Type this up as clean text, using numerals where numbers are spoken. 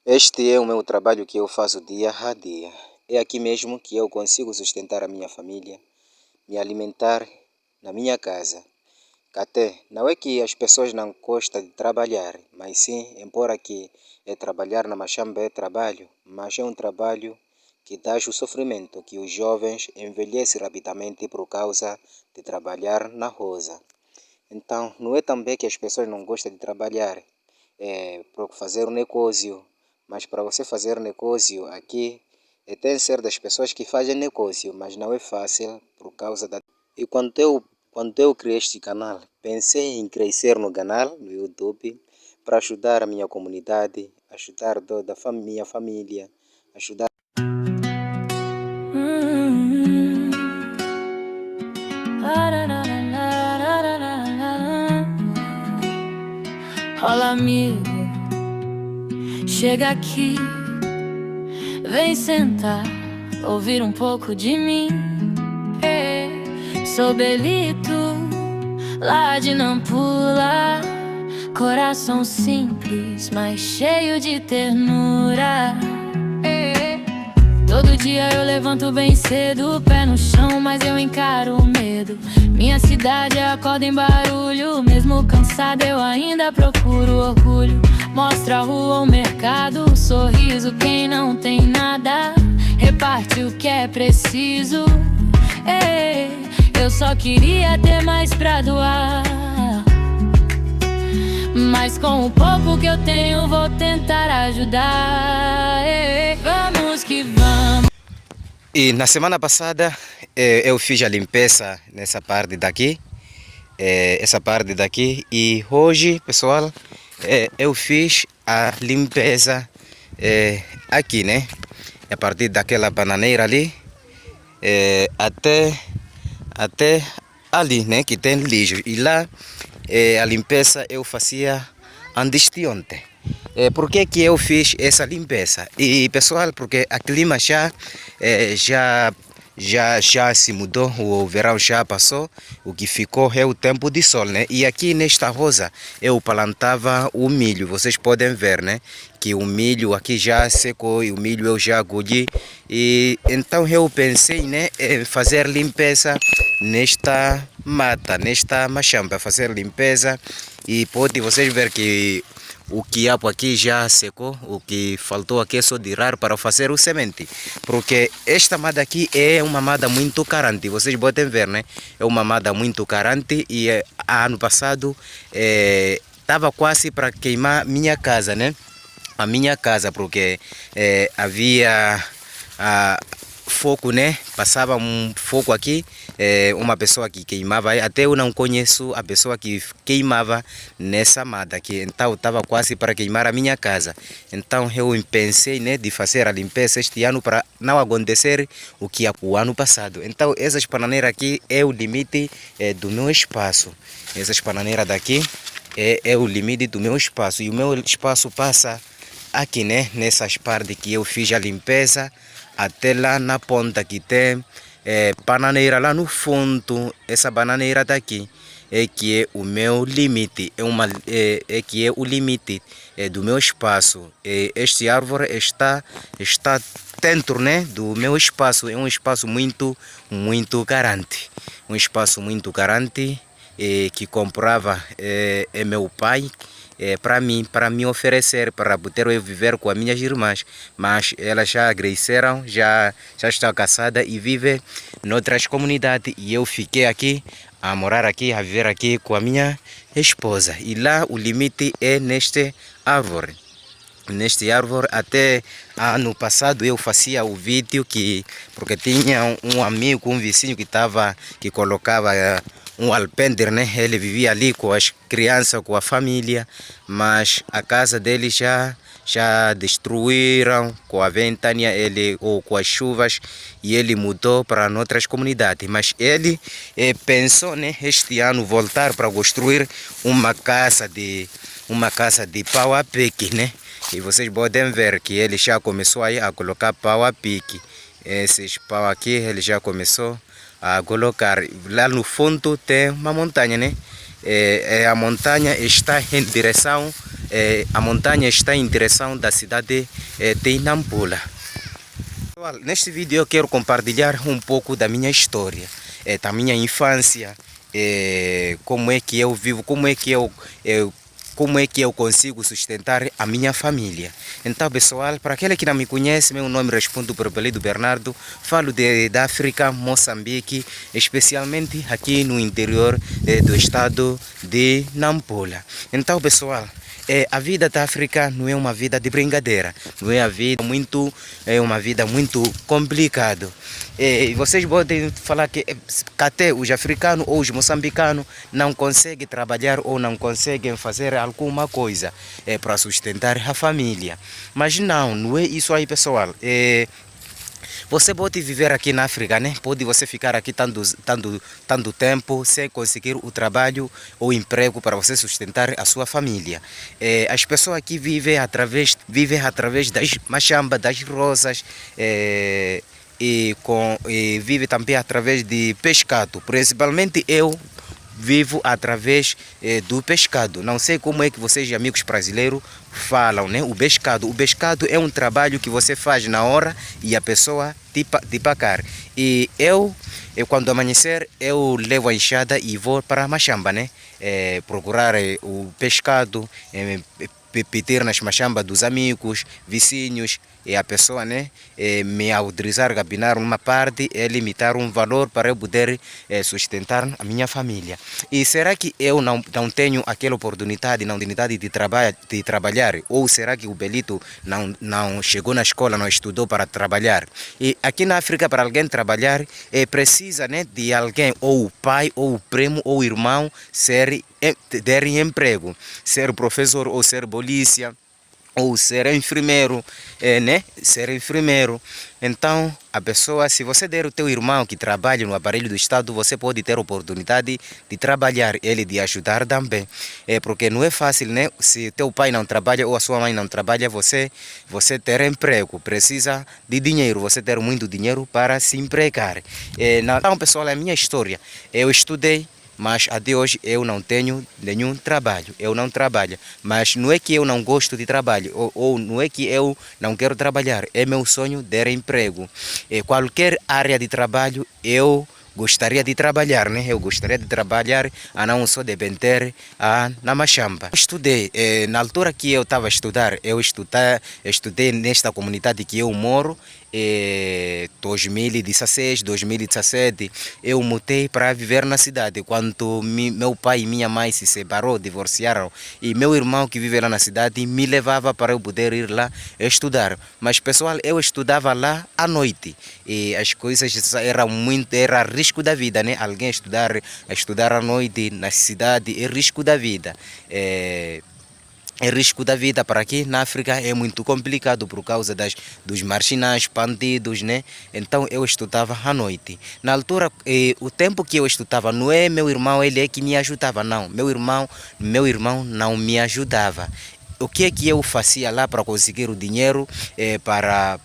Este é o meu trabalho que eu faço dia a dia. É aqui mesmo que eu consigo sustentar a minha família, me alimentar na minha casa. Até não é que as pessoas não gostam de trabalhar, mas sim, embora que é trabalhar na machamba é trabalho, mas é um trabalho que dá o sofrimento que os jovens envelhecem rapidamente por causa de trabalhar na roça. Então, não é também que as pessoas não gostam de trabalhar, para fazer um negócio, mas para você fazer negócio aqui, tem certas pessoas que fazem negócio, mas não é fácil por causa da... E quando eu criei este canal, pensei em crescer no canal, no YouTube, para ajudar a minha comunidade, ajudar minha família, ajudar... Olá, amigo, chega aqui, vem sentar, ouvir um pouco de mim. Sou Belito, lá de Nampula, coração simples, mas cheio de ternura. Todo dia eu levanto bem cedo, pé no chão, mas eu encaro o medo. Minha cidade acorda em barulho, mesmo cansada eu ainda procuro orgulho. Mostra a rua, o mercado, o sorriso, quem não tem nada, reparte o que é preciso. Eu só queria ter mais pra doar, mas com o pouco que eu tenho vou tentar ajudar. Vamos que vamos. E na semana passada eu fiz a limpeza nessa parte daqui, e hoje, pessoal, eu fiz a limpeza aqui, né? A partir daquela bananeira ali, até ali, né? Que tem lixo. E lá a limpeza eu fazia antes de ontem. Por que eu fiz essa limpeza? E pessoal, porque a clima já se mudou, o verão já passou, o que ficou é o tempo de sol, né? E aqui nesta roça eu plantava o milho, vocês podem ver, né? Que o milho aqui já secou e o milho eu já colhi. E então eu pensei, né, em fazer limpeza nesta mata, nesta machamba, fazer limpeza. E pode vocês ver que o quiabo aqui já secou, o que faltou aqui é só tirar para fazer o semente. Porque esta mada aqui é uma mada muito carente, vocês podem ver, né? É uma mada muito carente e ano passado estava quase para queimar minha casa, né? A minha casa, porque havia fogo, né? Passava um fogo aqui, uma pessoa que queimava, até eu não conheço a pessoa que queimava nessa mata aqui, então estava quase para queimar a minha casa. Então eu pensei, né, de fazer a limpeza este ano para não acontecer o que o ano passado. Então essas bananeiras aqui é o limite do meu espaço. Essas bananeiras daqui é o limite do meu espaço, e o meu espaço passa aqui, né, nessas partes que eu fiz a limpeza, até lá na ponta que tem bananeira lá no fundo. Essa bananeira daqui é que é o meu limite, que é o limite do meu espaço. Este árvore está dentro, né, do meu espaço. É um espaço muito carente, um espaço muito carente que comprava meu pai para me oferecer, para poder eu viver com as minhas irmãs, mas elas já cresceram, já estão casadas e vivem em outras comunidades, e eu fiquei aqui, a morar aqui, a viver aqui com a minha esposa. E lá o limite é neste árvore. Neste árvore, até ano passado eu fazia o vídeo porque tinha um amigo, um vizinho que colocava um alpendre, né? Ele vivia ali com as crianças, com a família, mas a casa dele já destruíram com a ventania, ou com as chuvas, e ele mudou para outras comunidades. Mas ele pensou, né, este ano voltar para construir uma casa de pau a pique, né? E vocês podem ver que ele já começou aí a colocar pau a pique. Esses pau aqui ele já começou a colocar. Lá no fundo tem uma montanha, né? A montanha está em direção a montanha está em direção da cidade de Nampula. Pessoal, neste vídeo eu quero compartilhar um pouco da minha história, da minha infância, como é que eu vivo, como é que eu consigo sustentar a minha família. Então, pessoal, para aquele que não me conhece, meu nome respondo por apelido Bernardo, falo da África, Moçambique, especialmente aqui no interior do estado de Nampula. Então, pessoal, a vida da África não é uma vida de brincadeira, não é uma vida muito complicada. Vocês podem falar que até os africanos ou os moçambicanos não conseguem trabalhar ou não conseguem fazer alguma coisa para sustentar a família. Mas não é isso aí, pessoal. Você pode viver aqui na África, né? Pode você ficar aqui tanto tempo sem conseguir o trabalho ou emprego para você sustentar a sua família. As pessoas aqui vivem através das machambas, das rosas, e vive também através de pescado. Principalmente eu vivo através do pescado. Não sei como é que vocês, amigos brasileiros, falam, né? O pescado. O pescado é um trabalho que você faz na hora e a pessoa te pagar. E eu quando amanhecer, eu levo a enxada e vou para a machamba, né? Procurar o pescado, pedir nas machambas dos amigos, vizinhos, e a pessoa, né, me autorizar a capinar uma parte e limitar um valor para eu poder sustentar a minha família. E será que eu não tenho aquela oportunidade de trabalhar? Ou será que o Belito não chegou na escola, não estudou para trabalhar? E aqui na África, para alguém trabalhar, precisa, né, de alguém, ou o pai, ou o primo, ou o irmão, ter emprego, ser professor ou ser polícia, ou ser enfermeiro, né? Ser enfermeiro. Então, a pessoa, se você der o teu irmão que trabalha no aparelho do Estado, você pode ter oportunidade de trabalhar, ele de ajudar também. Porque não é fácil, né? Se teu pai não trabalha ou a sua mãe não trabalha, você ter emprego. Precisa de dinheiro, você ter muito dinheiro para se empregar. Então, pessoal, é a minha história. Eu estudei, mas até hoje eu não tenho nenhum trabalho, eu não trabalho. Mas não é que eu não gosto de trabalho, ou não é que eu não quero trabalhar, é meu sonho ter emprego. Qualquer área de trabalho eu gostaria de trabalhar, né? Eu gostaria de trabalhar, a não só depender na machamba. Estudei, na altura que eu estava a estudar, eu estudei nesta comunidade que eu moro. 2016, 2017, eu mudei para viver na cidade. Quando meu pai e minha mãe se separaram, divorciaram, e meu irmão que vive lá na cidade me levava para eu poder ir lá estudar. Mas, pessoal, eu estudava lá à noite e as coisas era risco da vida, né? Alguém estudar à noite na cidade é risco da vida. É risco da vida. Para aqui na África é muito complicado por causa dos marginais, bandidos, né? Então eu estudava à noite. Na altura, o tempo que eu estudava, não é meu irmão, ele é que me ajudava, não. Meu irmão não me ajudava. O que é que eu fazia lá para conseguir o dinheiro para